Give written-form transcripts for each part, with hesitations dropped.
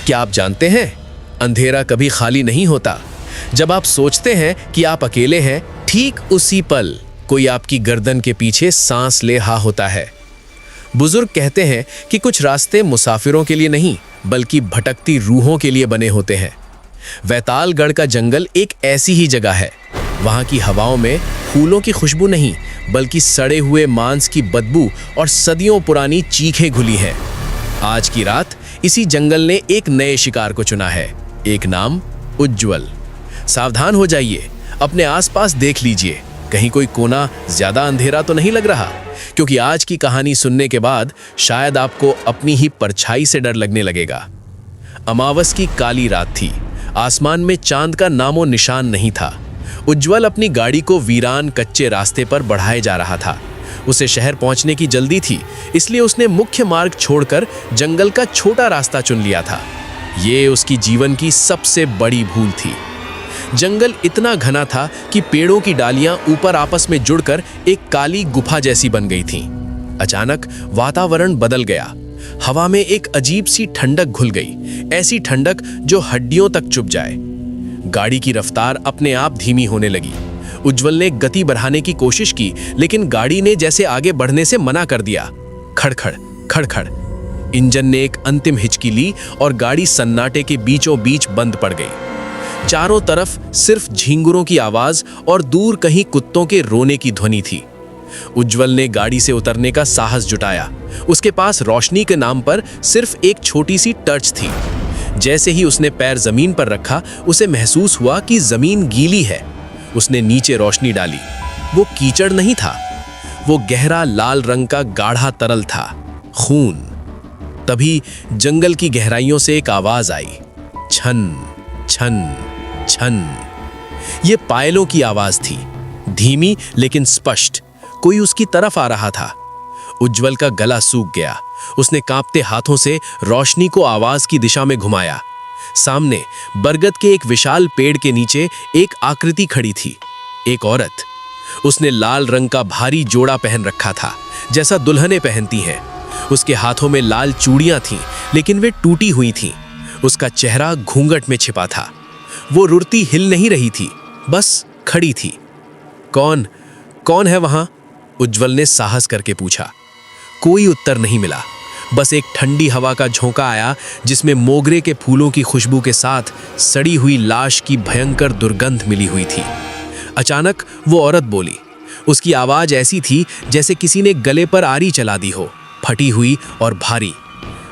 क्या आप जानते हैं, अंधेरा कभी खाली नहीं होता। जब आप सोचते हैं कि आप अकेले हैं, ठीक उसी पल कोई आपकी गर्दन के पीछे सांस ले रहा होता है। बुजुर्ग कहते हैं कि कुछ रास्ते मुसाफिरों के लिए नहीं, बल्कि भटकती रूहों के लिए बने होते हैं। वैतालगढ़ का जंगल एक ऐसी ही जगह है। वहाँ की हवाओं में फूलों की खुशबू नहीं, बल्कि सड़े हुए मांस की बदबू और सदियों पुरानी चीखें घुली हैं। आज की रात इसी जंगल ने एक नए शिकार को चुना है, एक नाम उज्ज्वल। सावधान हो जाइए, अपने आसपास देख लीजिए, कहीं कोई कोना ज्यादा अंधेरा तो नहीं लग रहा, क्योंकि आज की कहानी सुनने के बाद शायद आपको अपनी ही परछाई से डर लगने लगेगा। अमावस की काली रात थी। आसमान में चांद का नामो निशान नहीं था। उज्ज्वल अपनी गाड़ी को वीरान कच्चे रास्ते पर बढ़ाए जा रहा था। उसे शहर पहुंचने की जल्दी थी, इसलिए उसने मुख्य मार्ग छोड़कर जंगल का छोटा रास्ता चुन लिया था। ये उसकी जीवन की सबसे बड़ी भूल थी। जंगल इतना घना था कि पेड़ों की डालियां ऊपर आपस में जुड़कर एक काली गुफा जैसी बन गई थीं। अचानक वातावरण बदल गया। हवा में एक अजीब सी ठंडक घुल गई, ऐसी ठंडक जो हड्डियों तक चुभ जाए। गाड़ी की रफ्तार अपने आप धीमी होने लगी। उज्ज्वल ने गति बढ़ाने की कोशिश की, लेकिन गाड़ी ने जैसे आगे बढ़ने से मना कर दिया। खड़खड़ खड़खड़ इंजन ने एक अंतिम हिचकी ली और गाड़ी सन्नाटे के बीचों बीच बंद पड़ गई। चारों तरफ सिर्फ झींगुरों की आवाज और दूर कहीं कुत्तों के रोने की ध्वनि थी। उज्ज्वल ने गाड़ी से उतरने का साहस जुटाया। उसके पास रोशनी के नाम पर सिर्फ एक छोटी सी टर्च थी। जैसे ही उसने पैर जमीन पर रखा, उसे महसूस हुआ कि जमीन गीली है। उसने नीचे रोशनी डाली। वो कीचड़ नहीं था, वो गहरा लाल रंग का गाढ़ा तरल था, खून। तभी जंगल की गहराइयों से एक आवाज आई, छन छन छन। ये पायलों की आवाज थी, धीमी लेकिन स्पष्ट। कोई उसकी तरफ आ रहा था। उज्ज्वल का गला सूख गया। उसने कांपते हाथों से रोशनी को आवाज की दिशा में घुमाया। सामने बरगद के एक विशाल पेड़ के नीचे एक आकृति खड़ी थी, एक औरत। उसने लाल रंग का भारी जोड़ा पहन रखा था, जैसा दुल्हनें पहनती हैं। उसके हाथों में लाल चूड़ियां थीं, लेकिन वे टूटी हुई थीं। उसका चेहरा घूंघट में छिपा था। वो रुड़ती हिल नहीं रही थी, बस खड़ी थी। कौन कौन है वहां? उज्ज्वल ने साहस करके पूछा। कोई उत्तर नहीं मिला। बस एक ठंडी हवा का झोंका आया, जिसमें मोगरे के फूलों की खुशबू के साथ सड़ी हुई लाश की भयंकर दुर्गंध मिली हुई थी। अचानक वो औरत बोली। उसकी आवाज ऐसी थी जैसे किसी ने गले पर आरी चला दी हो, फटी हुई और भारी।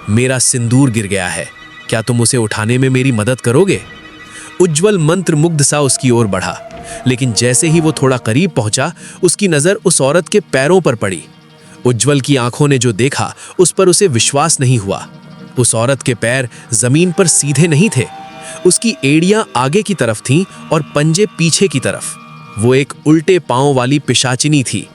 मेरा सिंदूर गिर गया है, क्या तुम उसे उठाने में मेरी मदद करोगे? उज्ज्वल मंत्रमुग्ध सा उसकी ओर बढ़ा, लेकिन जैसे ही वो थोड़ा करीब पहुंचा, उसकी नजर उस औरत के पैरों पर पड़ी। उज्ज्वल की आंखों ने जो देखा, उस पर उसे विश्वास नहीं हुआ। उस औरत के पैर जमीन पर सीधे नहीं थे। उसकी एड़ियां आगे की तरफ थीं और पंजे पीछे की तरफ। वो एक उल्टे पांव वाली पिशाचिनी थी।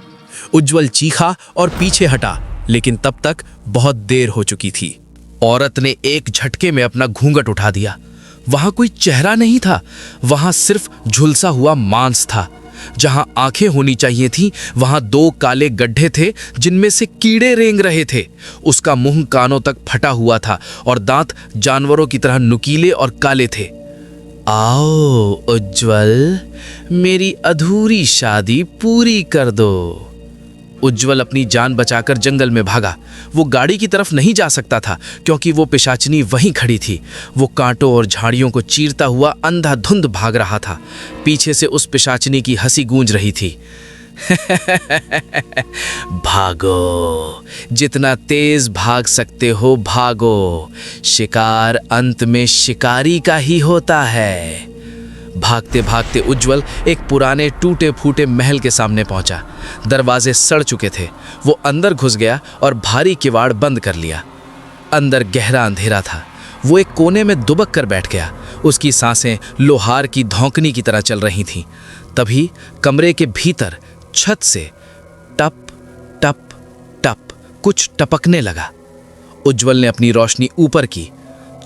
उज्ज्वल चीखा और पीछे हटा, लेकिन तब तक बहुत देर हो चुकी थी। औरत ने एक झटके में अपना घूंघट उठा दिया। वहां कोई चेहरा नहीं था, वहां सिर्फ झुलसा हुआ मांस था। जहां आंखें होनी चाहिए थी, वहां 2 काले गड्ढे थे, जिनमें से कीड़े रेंग रहे थे। उसका मुंह कानों तक फटा हुआ था और दांत जानवरों की तरह नुकीले और काले थे। आओ उज्ज्वल, मेरी अधूरी शादी पूरी कर दो। उज्ज्वल अपनी जान बचाकर जंगल में भागा। वो गाड़ी की तरफ नहीं जा सकता था, क्योंकि वो पिशाचिनी वहीं खड़ी थी। वो कांटों और झाड़ियों को चीरता हुआ अंधाधुंध भाग रहा था। पीछे से उस पिशाचिनी की हंसी गूंज रही थी। भागो, जितना तेज भाग सकते हो भागो। शिकार अंत में शिकारी का ही होता है। भागते भागते उज्ज्वल एक पुराने टूटे फूटे महल के सामने पहुंचा। दरवाजे सड़ चुके थे। वो अंदर घुस गया और भारी किवाड़ बंद कर लिया। अंदर गहरा अंधेरा था। वो एक कोने में दुबक कर बैठ गया। उसकी सांसें लोहार की धौंकनी की तरह चल रही थीं। तभी कमरे के भीतर छत से टप टप टप कुछ टपकने लगा। उज्ज्वल ने अपनी रोशनी ऊपर की।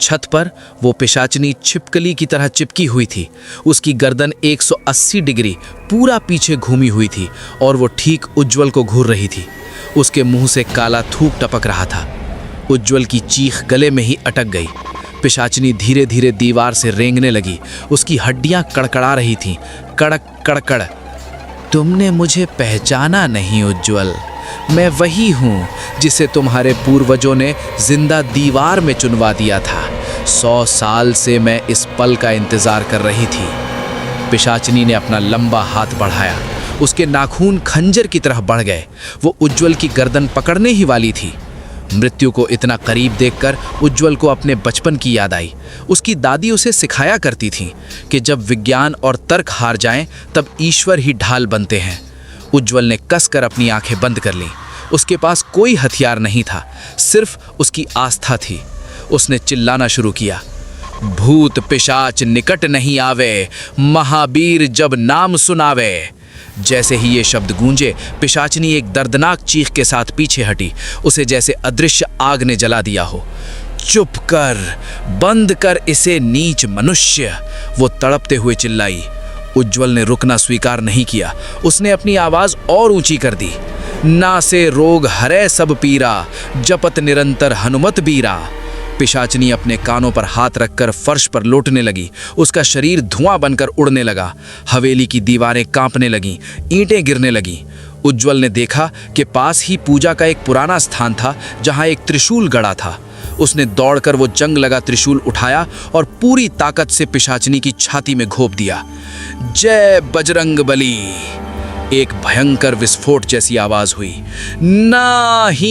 छत पर वो पिशाचिनी छिपकली की तरह चिपकी हुई थी। उसकी गर्दन 180 डिग्री पूरा पीछे घूमी हुई थी और वो ठीक उज्ज्वल को घूर रही थी। उसके मुंह से काला थूक टपक रहा था। उज्ज्वल की चीख गले में ही अटक गई। पिशाचिनी धीरे धीरे दीवार से रेंगने लगी। उसकी हड्डियां कड़कड़ा रही थीं, कड़क कड़कड़। तुमने मुझे पहचाना नहीं उज्ज्वल, मैं वही हूँ जिसे तुम्हारे पूर्वजों ने जिंदा दीवार में चुनवा दिया था। 100 साल से मैं इस पल का इंतजार कर रही थी। पिशाचिनी ने अपना लंबा हाथ बढ़ाया। उसके नाखून खंजर की तरह बढ़ गए। वो उज्ज्वल की गर्दन पकड़ने ही वाली थी। मृत्यु को इतना करीब देखकर उज्ज्वल को अपने बचपन की याद आई। उसकी दादी उसे सिखाया करती थी कि जब विज्ञान और तर्क हार जाएं, तब ईश्वर ही ढाल बनते हैं। उज्ज्वल ने कसकर अपनी आंखें बंद कर लीं। उसके पास कोई हथियार नहीं था, सिर्फ उसकी आस्था थी। उसने चिल्लाना शुरू किया, भूत पिशाच निकट नहीं आवे, महावीर जब नाम सुनावे। जैसे ही ये शब्द गूंजे, पिशाचिनी एक दर्दनाक चीख के साथ पीछे हटी। उसे जैसे अदृश्य आग ने जला दिया हो। चुप कर, बंद कर इसे नीच मनुष्य, वो तड़पते हुए चिल्लाई। उज्ज्वल ने रुकना स्वीकार नहीं किया। उसने अपनी आवाज और ऊंची कर दी, ना से रोग हरे सब पीरा, जपत निरंतर हनुमत बीरा। पिशाचिनी अपने कानों पर हाथ रखकर फर्श पर लौटने लगी। उसका शरीर धुआं बनकर उड़ने लगा। हवेली की दीवारें कांपने लगीं, ईंटें गिरने लगीं। उज्ज्वल ने देखा कि पास ही पूजा का एक पुराना स्थान था जहां एक त्रिशूल गड़ा था। उसने दौड़कर वो जंग लगा त्रिशूल उठाया और पूरी ताकत से पिशाचिनी की छाती में घोंप दिया। जय बजरंग बली। एक भयंकर विस्फोट जैसी आवाज हुई। नहीं।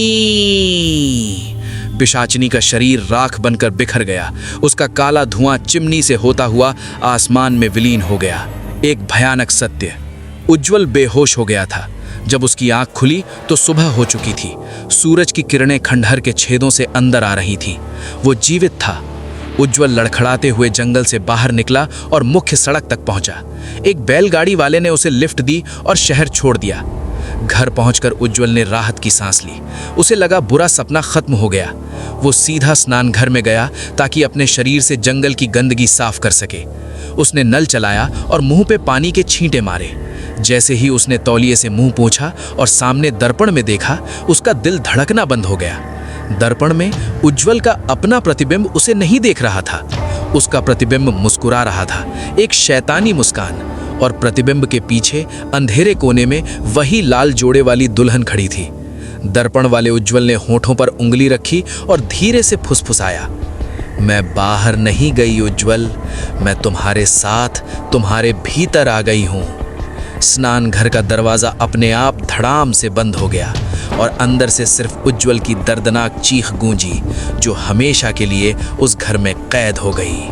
पिशाचिनी का शरीर राख बनकर बिखर गया। उसका काला धुआं चिमनी से होता हुआ आसमान में विलीन हो गया। एक भयानक सत्य, उज्ज्वल बेहोश हो गया था। जब उसकी आंख खुली तो सुबह हो चुकी थी। सूरज की किरणें खंडहर के छेदों से अंदर आ रही थीं। वो जीवित था। उज्ज्वल लड़खड़ाते हुए जंगल से बाहर निकला और मुख्य सड़क तक पहुंचा। एक बैलगाड़ी वाले ने उसे लिफ्ट दी और शहर छोड़ दिया। घर पहुंचकर उज्ज्वल ने राहत की सांस ली। उसे लगा बुरा सपना खत्म हो गया। वो सीधा स्नान घर में गया ताकि अपने शरीर से जंगल की गंदगी साफ कर सके। उसने नल चलाया और मुंह पे पानी के छींटे मारे। जैसे ही उसने तौलिए से मुंह पोंछा और सामने दर्पण में देखा, उसका दिल धड़कना बंद हो गया। दर्पण में उज्ज्वल का अपना प्रतिबिंब उसे नहीं देख रहा था। उसका प्रतिबिंब मुस्कुरा रहा था, एक शैतानी मुस्कान। और प्रतिबिंब के पीछे अंधेरे कोने में वही लाल जोड़े वाली दुल्हन खड़ी थी। दर्पण वाले उज्ज्वल ने होठों पर उंगली रखी और धीरे से फुसफुसाया, मैं बाहर नहीं गई उज्ज्वल, मैं तुम्हारे साथ तुम्हारे भीतर आ गई हूँ। स्नान घर का दरवाजा अपने आप धड़ाम से बंद हो गया और अंदर से सिर्फ उज्ज्वल की दर्दनाक चीख गूंजी, जो हमेशा के लिए उस घर में कैद हो गई।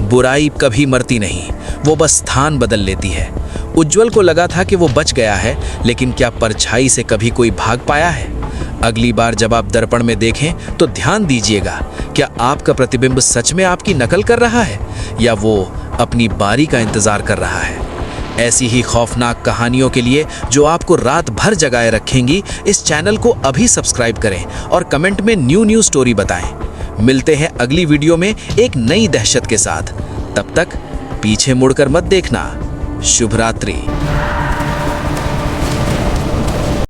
बुराई कभी मरती नहीं, वो बस स्थान बदल लेती है। उज्ज्वल को लगा था कि वो बच गया है, लेकिन क्या परछाई से कभी कोई भाग पाया है? अगली बार जब आप दर्पण में देखें तो ध्यान दीजिएगा, क्या आपका प्रतिबिंब सच में आपकी नकल कर रहा है या वो अपनी बारी का इंतजार कर रहा है? ऐसी ही खौफनाक कहानियों के लिए जो आपको रात भर जगाए रखेंगी, इस चैनल को अभी सब्सक्राइब करें और कमेंट में न्यू स्टोरी बताएं। मिलते हैं अगली वीडियो में एक नई दहशत के साथ। तब तक पीछे मुड़कर मत देखना। शुभ रात्रि।